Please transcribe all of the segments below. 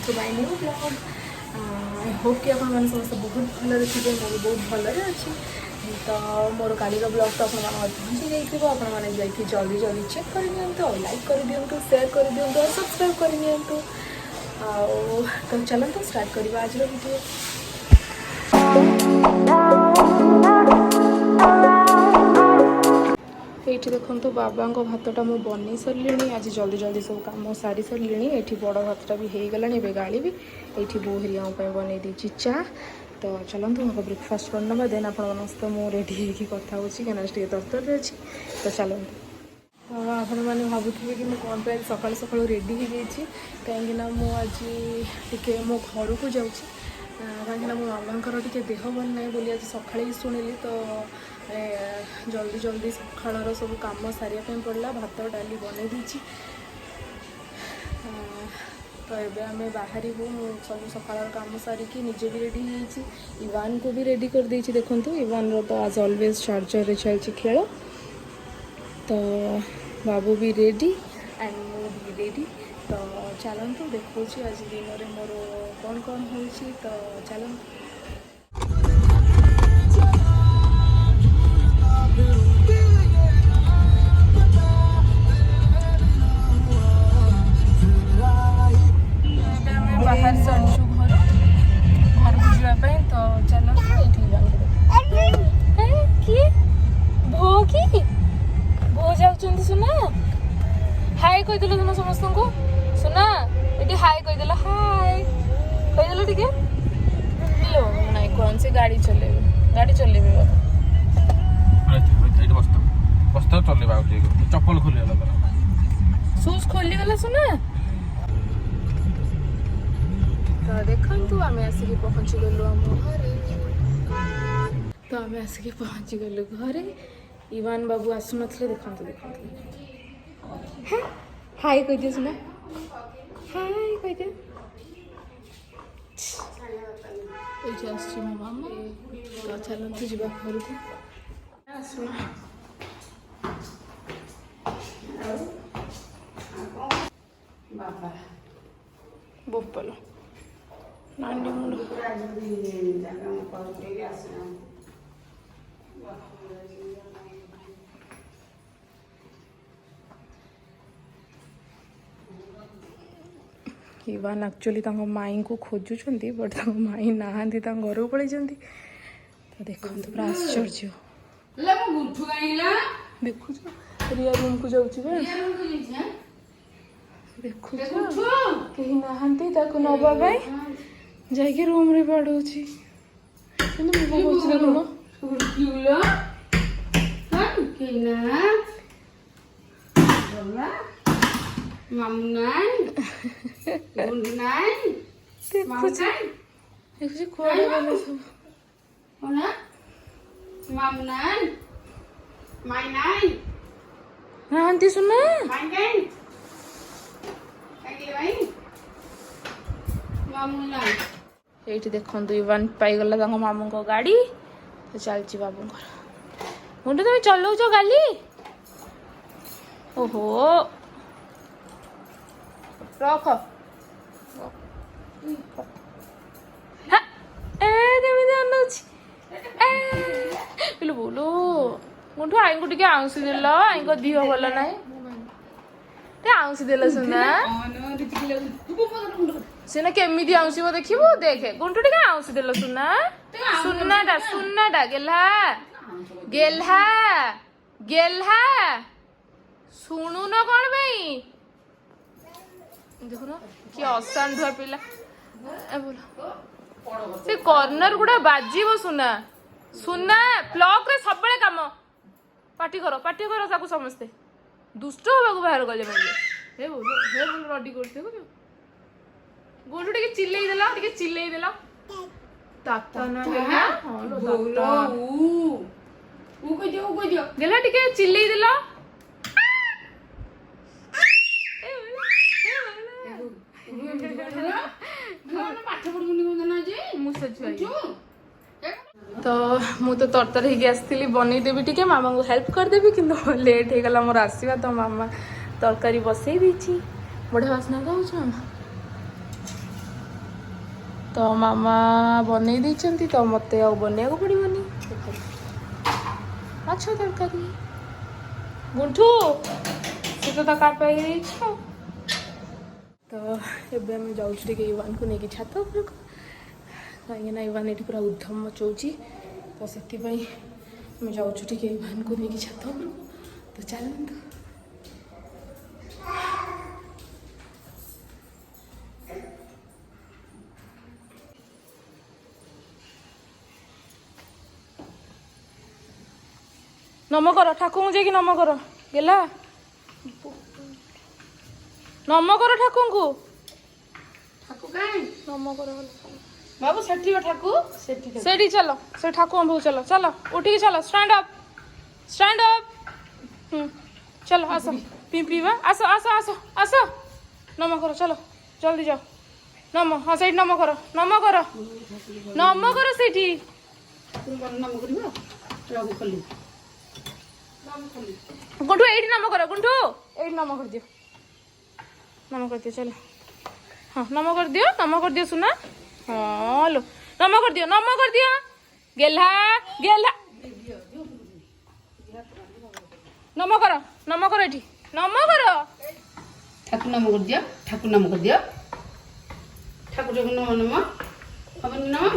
To my new blog. I hope कि आप समस्त बहुत भलरे थे, मैं बहुत भलरे अच्छी। तो मोर गाड़ी ब्लॉग तो आपने पहुँची जाइए, आपने जाइए जल्दी जल्दी चेक कर दिंतु, लाइक कर दिंतु, शेयर कर दिंतु और सब्सक्राइब कर दिंतु। तो चलते स्टार्ट करवा आज वीडियो। ये देखो बाबा भातटा मुझे बन सारे आज जल्दी जल्दी सब कम सारी सारे। ये बड़ भातटा भी हो गला, गाड़ी भी ये बो हरिया बनई दी चा। तो चलते मैं ब्रेकफास्ट करना देन आप मुझे रेडी होता कहीं तरतर अच्छी। तो चलते आपण मैंने भावुए कि मुझे कौन पर सका सका रेडी हो जाइए कहीं मुझे मो घर को जाऊँ कहीं मो मामा टे देह भल ना बोली आज सका ही शुणिली। तो जल्दी जल्दी सकाळ सब कम सारे पड़ा, भात डाली बन दी। तो ये आम बाहर सब सका कम सारिकी निजे भी रेडी हो, इवान को भी रेडी कर देछि। देखो इवान रो तो आज ऑलवेज चार्जर रे चलछि खेल। तो बाबू भी रेडी एंड मु भी रेडी। तो चलतु देखो आज दिन में मोर कौन कौन हो। तो चलतु बाहर से अंशु घर को जावाई। तो चलो किए भो कि भो जाऊँ सुना हाय कहीदेल तुम समस्त को सुना ये हाय कहीदेल हाय कहीदेल टे ना कौन से गाड़ी चलेबे चप्पल खोल शूज खोली गला सुना। तो देखु आम आसिक पहुँची गलु आम घरे। तो आम आसिक पहुँची गलु घरे। इवान बाबू आसु नथिले। देखु देखु हाय कह दियो सुना हाय कह दियो। ये आसछि मो मामा। तो चलते जीवा घर को। बाबा बोपलो नानी मुंड इवान एक्चुअली माई को खोजुंट बट माई नहांती घर को पलि। तो देखो पूरा आश्चर्य देखु रिया रूम को जाऊँ देखु कहीं नहांती नवा जाकि रूम रे पड़ोची नहांती सुना। ये देखो इवान पाईगला मामू को गाड़ी। तो चलची बाबू मुंडे तुम चलाऊच गाड़ी। ओहो रख बोलो मुठू आई को टे आउसी देल आई को दिह भल ना आउसी देल सुना सीना केमी आउसी देखिबू देखे गुंटू टे आउसी देल सुना सुनाटा गेल्हा गेल्हा गेल्हा शुणु न कौन भाई देखो कि असांढुआ पिला बोलो से कॉर्नर गुड़ा बाजिबो सुना सुना ब्लॉक रे सब बळे काम पार्टी करो ताकू समस्ते दुष्ट होबा को बाहर गले हे बोलो रेडी करते हो गोंडू टिके चिल्लेई देला ताता ना हां बोलो ऊ को जो गेला टिके चिल्लेई देला तो मु तो तरतर हो आसती बनईदेवी टी मामा को हेल्प करदेवी कि लेट हो गला मोर आसवा। तो मामा तरकारी बसई दी बढ़िया बासना गाँव मामा तो मामा बनै देइचंती तो मते आ बनिया को पड़िबनी माछ तरकारी गुंठू से तो का पे छ तो एबे हम जाउछ टिके इवान को नेकी छात ऊपर को कहीं ना इवान एठी पूरा उद्धम मचौची तो सेति पई हम जाउछ टिके इवान को नेकी छात ऊपर को तो चलंतु नम कर ठाकुर जाकि नम कर गेला नम कर ठाकुर को नम कर बाबू सेठी ठाकुर सेठी चलो से ठाकुर बहु चलो चलो उठी चलो स्टैंड अप चलो आसो पिंपी बा आसो आसो आसो आसो नम करो चलो जल्दी जाओ नम हाँ सेठी नम करो सेठी गुंठू एठी नम करो गुंठू एठी नम कर दियो चलो हाँ नम कर दियो सुना हाँ लो नम कर दियो गेला गेला नम करो एठी नम करो ठाकुर नाम कर दियो ठाकुर जब नम नम हबनी नम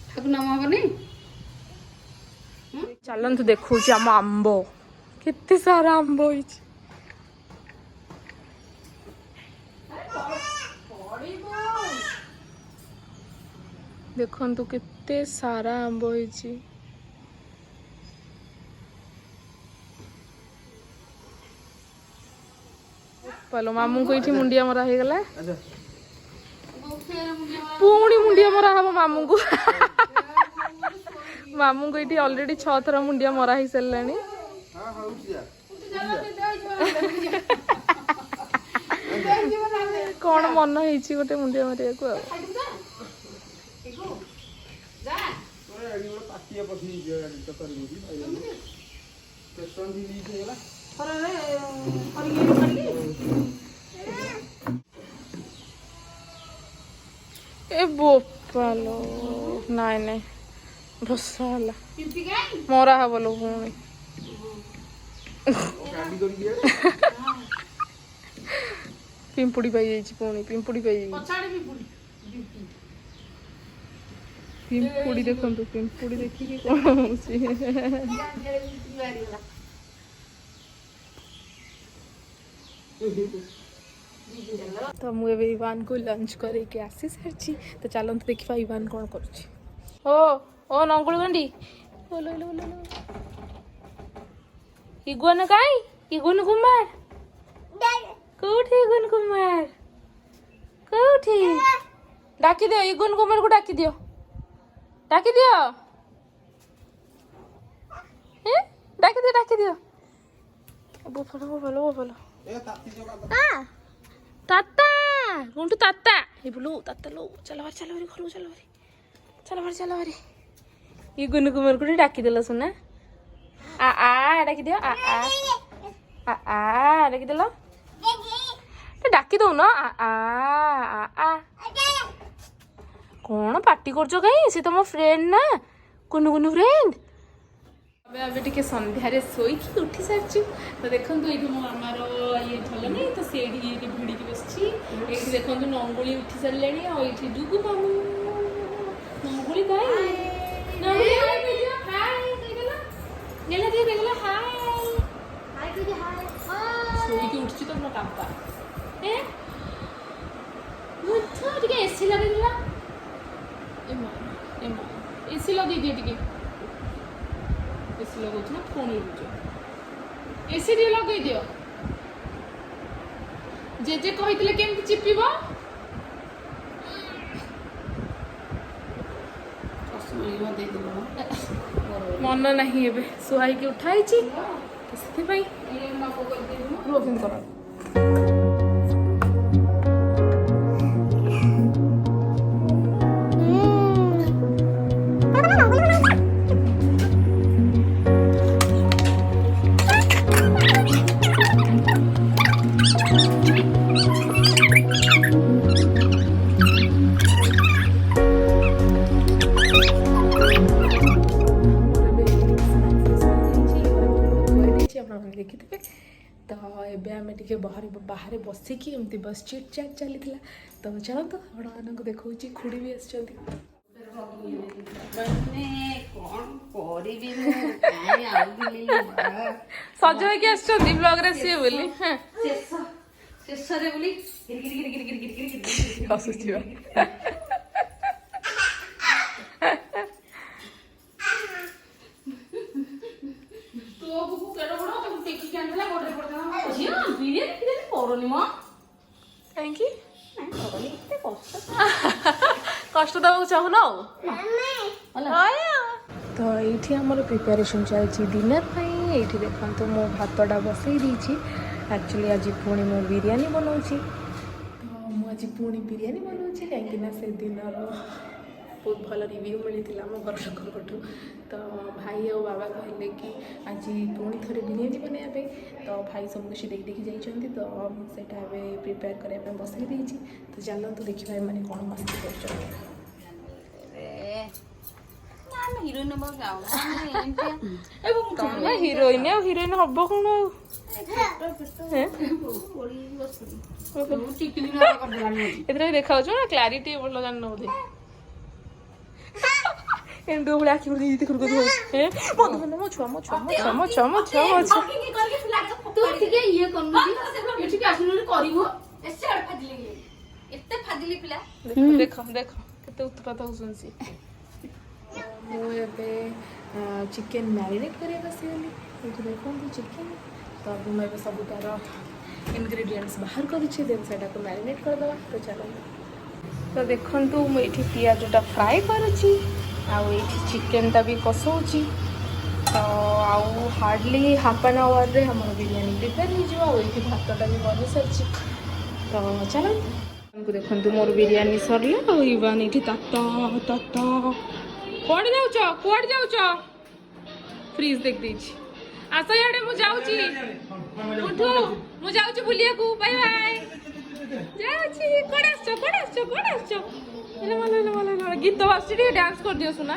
ठाकुर नाम हबनी चलतु देखु आम आंब केते सारा आंब होई देखंतु केते सारा आंब होई पलो मामू को इठी मुंडिया मरा हे गला पुणी मुंडिया मरा हम मामू को मामू को इठी ऑलरेडी 6 थरा मुंडिया मरा ही सरलानी कौन मन होइची गोटे मुंडिया मारिया को ए बोपालो नाई नाई भसा हला मरा हा बोलो पुणी पिंपुड़ी पाई जाइछि पुणी पिंपुड़ी पाई जाइछि पिंपुड़ी देखंतु पिंपुड़ी देखि कि कोन होछि तो मुझे इवान को लंच करके आसी सारी तो चलते देखा इवान कौन कर ओ नंगुल गंडी इगुन कहीं इगुन कुमार कौठी इगुन कुमार कौठी डाकी दियो इगुन कुमार को डाकी दियो डाकी दियो वो फलो ताता गुंटू ताता ये बोलो ताता लो चलो भारी घर चलो भारी ये गुन कुमार को डाकी देला सुना आ डाकी दियो आ डाकी देला डाकी दो ना आ कौन पार्टी करछो कहीं से तुम फ्रेंड ना कुनु फ्रेंड अबे टिके संध्यारे शोईकी उठी सारी तो देखो ये मो आमार ये भल नहीं तो से भिड़िकी बस ये देखो नंगुली उठी सारे ये डुगु मामू नंगुली शोईकी उठी तो पूरा कांपा एसी लगे एसी लगे दिए टिके एसी लगो ना फोन एसी दियो लगे दियो जेजे कहितले केमति चिपिबो मन नहीं एबे सुहाई के उठाई छी किसी भाई रोफिन करो देखिथे। तो एबे आम टे बाहर बसिकी एमती बस चिट चैट चली। तो चलते आपण को देखा खुड़ी भी आस सज हो ब्लॉग रे सी बोली ଶେଷରେ ବୋଲି ହସୁଛି କାହିଁକି କଷ୍ଟ ଦେବାକୁ ଚାହୁଁନ ତ ଏଇଠି ଆମର ପ୍ରିପାରେସନ୍ ଚାଲିଛି ଡିନର୍ ପାଇଁ। ଏଇଠି ଦେଖନ୍ତୁ ମୁଁ ଭାତଟା ବସେଇ ଦେଇଛି। ଆକ୍ଚୁଆଲି ଆଜି ପୁଣି ମୁଁ ବିରିୟାନୀ ବନାଉଛି। ତ ମୁଁ ଆଜି ପୁଣି ବିରିୟାନୀ ବନାଉଛି କାହିଁକିନା ସେଦିନର ବହୁତ ଭଲ ରିଭ୍ୟୁ ମିଳିଥିଲା ଆମ ଘର ଲୋକଙ୍କଠୁ। ତ ଭାଇ ଆଉ ବାବା କହିଲେ କି ଆଜି ପୁଣି ଥରେ ବିରିୟାନୀ ବନାଇବା ପାଇଁ। ତ ଭାଇ ସବୁ କିଛି ଦେଖି ଯାଇଛନ୍ତି। ତ ମୁଁ ସେଇଟା ଏବେ ପ୍ରିପେୟାର କରିବା ପାଇଁ ବସେଇ ଦେଇଛି। ତ ଚାଲନ୍ତୁ ଦେଖିବା ଏମାନେ କ'ଣ ମସ୍ତି କରୁଛନ୍ତି। ତମେ ହିରୋଇନ ଆଉ ହିରୋଇନ ହବ କ'ଣ ଆଉ ଏଥିରେ ଦେଖାଉଛ ନା କ୍ଲାରିଟି ଭଲ ଜାଣିନ ବୋଧେ ଏଣ୍ଡୁ ଭଳି ଆଖି ମୋ ଛୁଆ ଦେଖ କେତେ ଉତ୍ପାତ ହଉଛନ୍ତି। ମୁଁ ଏବେ ଚିକେନ୍ ମ୍ୟାରିନେଟ୍ କରିବାକୁ ଆସିଗଲି। ଏଇଠି ଦେଖନ୍ତୁ ଚିକେନ୍। ତ ମୁଁ ଏବେ ସବୁ ତାର ଇନଗ୍ରିଡ଼ିଏଣ୍ଟସ୍ ବାହାର କରୁଛି ଦେନ୍ ସେଇଟାକୁ ମ୍ୟାରିନେଟ୍ କରିଦେବା। ତ ଚାଲନ୍ତୁ। ତ ଦେଖନ୍ତୁ ମୁଁ ଏଇଠି ପିଆଜଟା ଫ୍ରାଏ କରୁଛି ଆଉ ଏଇଠି ଚିକେନ୍ଟା ବି କଷଉଛି। ତ ଆଉ ହାର୍ଡ଼ଲି ହାଫ୍ ଆନ୍ ଆୱାର୍ରେ ଆମର ବିରିୟାନୀ ପ୍ରିପେୟାର ହେଇଯିବ। ଆଉ ଏଇଠି ଭାତଟା ବି ବନି ସାରିଛି। ତ ଚାଲନ୍ତୁ ଦେଖନ୍ତୁ ମୋର ବିରିୟାନୀ ସରିଲା। ଆଉ ଇବାନ୍ ଏଇଠି ତାତ କୁଆଡ଼େ ଯାଉଛ ଫ୍ରିଜ୍ ଦେଖିଦେଇଛି। ଆସ ଇଆଡ଼େ ମୁଁ ଯାଉଛି ବୁଲିବାକୁ। ବାଇ ବାଇ ଯାଉଛି। କୁଆଡ଼େ ଆସିଛ ଗୀତ ବାସୁଛି ଟିକେ ଡ୍ୟାନ୍ସ କରିଦିଅ ସୁନା।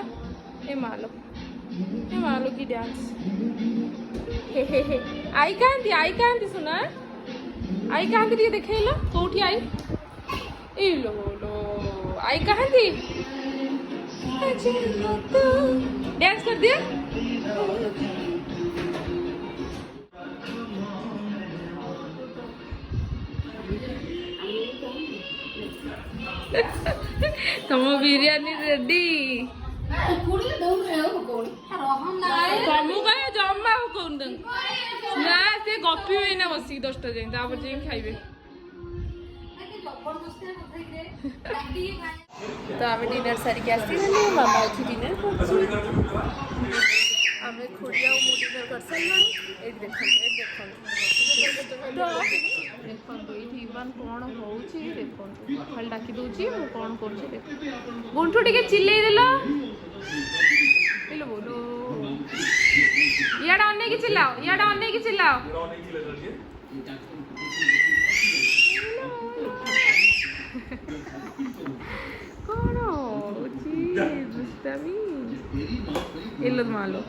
ଏ ମାଲୋ କି ଡ୍ୟାନ୍ସ ହେ ଆଇ କାହାନ୍ତି ସୁନା ଆଇ କାହାନ୍ତି ଟିକେ ଦେଖେଇଲ କୋଉଠି ଆଇ ଏଇ ଲୋ ଆଇ କାହାନ୍ତି ଡ୍ୟାନ୍ସ କରିଦିଅ। ତମ ବିରିୟାନୀ ରେଡି। ତମକୁ କହ ଜମା କହୁନି ନା ସେ ଗପିବେ ଏଇନା ବସିକି 10ଟା ଯାଏଁ ତାପରେ ଯାଇକି ଖାଇବେ। ତ ଆମେ ଡିନର ସାରିକି ଆସିଗଲୁ। ମାମା ଏଠି ଡିନର କରୁଛୁ। ଆମେ ଖୁଡ଼ି ଆଉ ମୁଁ ଡିନର କରିସାରିଲୁଣି। ଏଇଠି ଦେଖନ୍ତୁ ଏଇଠି ଇବାନ୍ କ'ଣ ହେଉଛି ଦେଖନ୍ତୁ। ଖାଲି ଡାକି ଦେଉଛି ମୁଁ କ'ଣ କରୁଛି ଦେଖନ୍ତୁ। ଗୁଣ୍ଠୁ ଟିକେ ଚିଲେଇ ଦେଲ ବୋଲୋ। ଇଆଡ଼େ ଅନେଇକି ଚିଲ୍ଲାଅ କ'ଣ ହେଉଛି ଦୁଷ୍ଟାମି ଏଲୋ ମାଲୋ।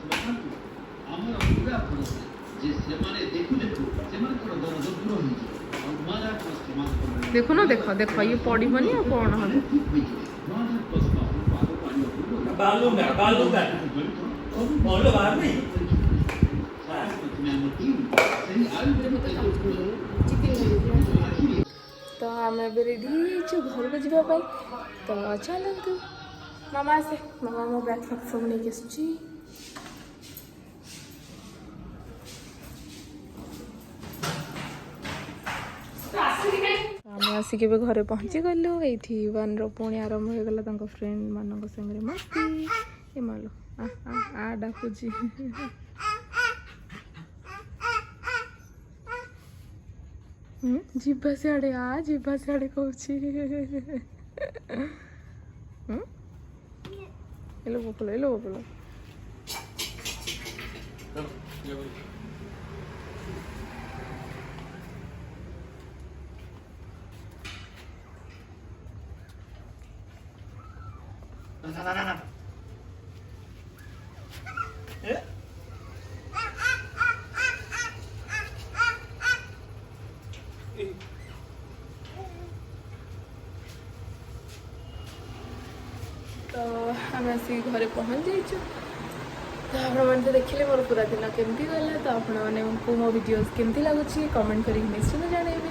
ଦେଖ ଇଏ ପଡ଼ିବନି ଆଉ କ'ଣ ହବ। ତ ଆମେ ଏବେ ରେଡ଼ି ହେଇଯାଇଛୁ ଘରକୁ ଯିବା ପାଇଁ। ତ ଚାଲନ୍ତୁ। ମାମା ଆସେ। ମାମା ମୋ ବ୍ୟାଗ୍ ଫ୍ୟାଗ୍ ସବୁ ନେଇକି ଆସୁଛି। ଆମେ ଆସିକି ଏବେ ଘରେ ପହଞ୍ଚିଗଲୁ। ଏଇଠି ୱାନ୍ର ପୁଣି ଆରମ୍ଭ ହେଇଗଲା ତାଙ୍କ ଫ୍ରେଣ୍ଡ ମାନଙ୍କ ସାଙ୍ଗରେ ମସ୍ତି। ଏ ମାଲୋ ଆ ଡାକୁଛି। ଯିବା ସିଆଡ଼େ କହୁଛି। ଏଲୋ ବୋପଲ तो आम आसिक घरे पहुँच जाइए। तो आपने तो देखिले मोर पूरा दिन केमती गला। तो आपको मो वीडियोस केमती लगुच कमेंट करके निश्चित जनइबे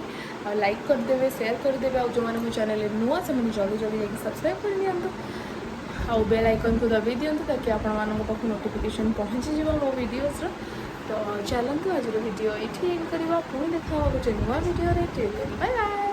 और लाइक करदे शेयर करदे और जो मैंने मो चैनल नुआ से जल्दी जल्दी जाकि सब्सक्राइब कर दिखाँ आउ बेल आइकन को दबाई दिंतु ताकि आपण पाख नोटिफिकेशन पहुँची मो वीडियोस। तो चलतु आज वीडियो ये करवा पुणी देखा गोटे नुआ वीडियो। Bye bye.